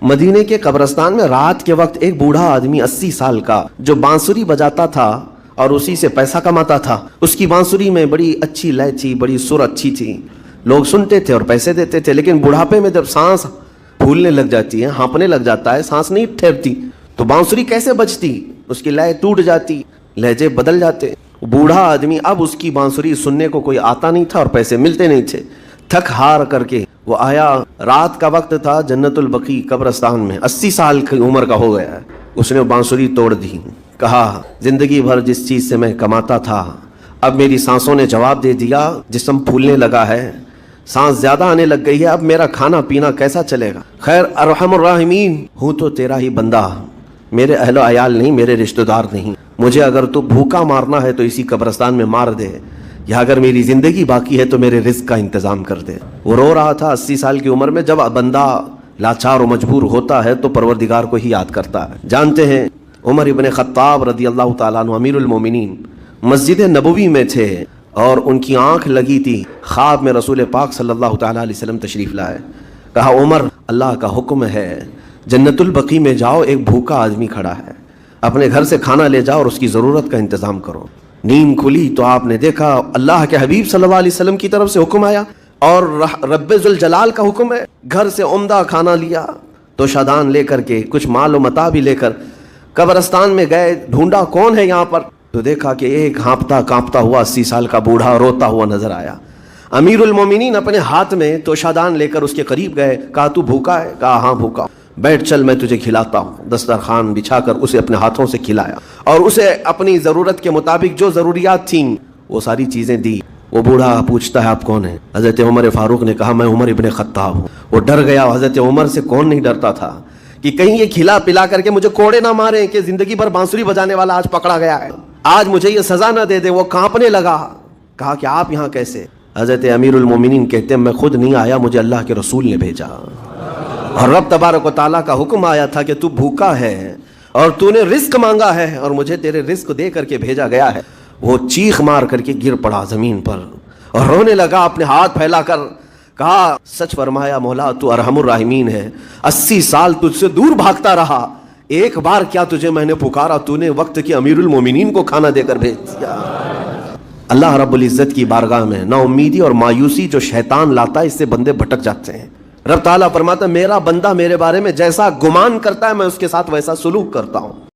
مدینے کے قبرستان میں رات کے وقت ایک بوڑھا آدمی 80 سال کا جو بانسری بجاتا تھا اور اسی سے پیسہ کماتا تھا، اس کی بانسری میں بڑی اچھی لے تھی، بڑی سر اچھی تھی، لوگ سنتے تھے اور پیسے دیتے تھے، لیکن بڑھاپے میں جب سانس پھولنے لگ جاتی ہے، ہانپنے لگ جاتا ہے، سانس نہیں ٹھہرتی تو بانسری کیسے بجتی؟ اس کی لے ٹوٹ جاتی، لہجے بدل جاتے۔ بوڑھا آدمی اب اس کی بانسری سننے کو کوئی آتا نہیں تھا اور پیسے ملتے نہیں تھے، تھک ہار کر کے وہ آیا۔ رات کا وقت تھا، جنت البقیع قبرستان میں، 80 سال کی عمر کا ہو گیا ہے۔ اس نے بانسری توڑ دی، کہا زندگی بھر جس چیز سے میں کماتا تھا اب میری سانسوں نے جواب دے دیا، جسم پھولنے لگا ہے، سانس زیادہ آنے لگ گئی ہے، اب میرا کھانا پینا کیسا چلے گا؟ خیر ارحم الراحمین، ہوں تو تیرا ہی بندہ، میرے اہل و عیال نہیں، میرے رشتہ دار نہیں، مجھے اگر تو بھوکا مارنا ہے تو اسی قبرستان میں مار دے، یا اگر میری زندگی باقی ہے تو میرے رزق کا انتظام کر دے۔ وہ رو رہا تھا 80 سال کی عمر میں۔ جب بندہ لاچار و مجبور ہوتا ہے تو پروردگار کو ہی یاد کرتا ہے۔ جانتے ہیں عمر ابن خطاب رضی اللہ تعالیٰ عنہ امیر المومنین مسجد نبوی میں تھے اور ان کی آنکھ لگی تھی، خواب میں رسول پاک صلی اللہ تعالیٰ علیہ وسلم تشریف لائے۔ کہا عمر، اللہ کا حکم ہے، جنت البقیع میں جاؤ، ایک بھوکا آدمی کھڑا ہے، اپنے گھر سے کھانا لے جاؤ اور اس کی ضرورت کا انتظام کرو۔ نیند کھلی تو آپ نے دیکھا اللہ کے حبیب صلی اللہ علیہ وسلم کی طرف سے حکم آیا اور رب ذوالجلال کا حکم ہے، گھر سے عمدہ کھانا لیا تو شادان لے کر کے کچھ مال و متاع بھی لے کر قبرستان میں گئے، ڈھونڈا کون ہے یہاں پر، تو دیکھا کہ ایک ہانپتا کانپتا ہوا 80 سال کا بوڑھا روتا ہوا نظر آیا۔ امیر المومنین اپنے ہاتھ میں تو شادان لے کر اس کے قریب گئے، کہا تو بھوکا ہے؟ کہا ہاں بھوکا، بیٹھ چل میں تجھے کھلاتا ہوں۔ دسترخوان بچھا کر اسے اپنے ہاتھوں سے کھلایا اور اسے اپنی ضرورت کے مطابق جو ضروریات تھیں وہ ساری چیزیں دی۔ وہ بوڑھا پوچھتا ہے آپ کون ہیں؟ حضرت عمر فاروق نے کہا میں عمر ابن خطاب ہوں۔ وہ ڈر گیا، حضرت عمر سے کون نہیں ڈرتا تھا کہ کہیں یہ کھلا پلا کر کے مجھے کوڑے نہ ماریں کہ زندگی بھر بانسری بجانے والا آج پکڑا گیا ہے، آج مجھے یہ سزا نہ دے دے۔ وہ کانپنے لگا، کہا کہ آپ یہاں کیسے؟ حضرت امیر المومنین کہتے ہیں میں خود نہیں آیا، مجھے اللہ کے رسول نے بھیجا، اور رب تبارک و تعالیٰ کا حکم آیا تھا کہ تو بھوکا ہے اور تو نے رزق مانگا ہے اور مجھے تیرے رزق دے کر کے بھیجا گیا ہے۔ وہ چیخ مار کر کے گر پڑا زمین پر اور رونے لگا، اپنے ہاتھ پھیلا کر کہا سچ فرمایا مولا، تو ارحم الراحمین ہے، 80 سال تجھ سے دور بھاگتا رہا، ایک بار کیا تجھے میں نے پکارا، تو نے وقت کی امیر المومنین کو کھانا دے کر بھیج دیا۔ اللہ رب العزت کی بارگاہ میں نا امیدی اور مایوسی جو شیطان لاتا ہے، اس سے بندے بھٹک جاتے ہیں۔ رب تعالیٰ فرماتا ہے میرا بندہ میرے بارے میں جیسا گمان کرتا ہے میں اس کے ساتھ ویسا سلوک کرتا ہوں۔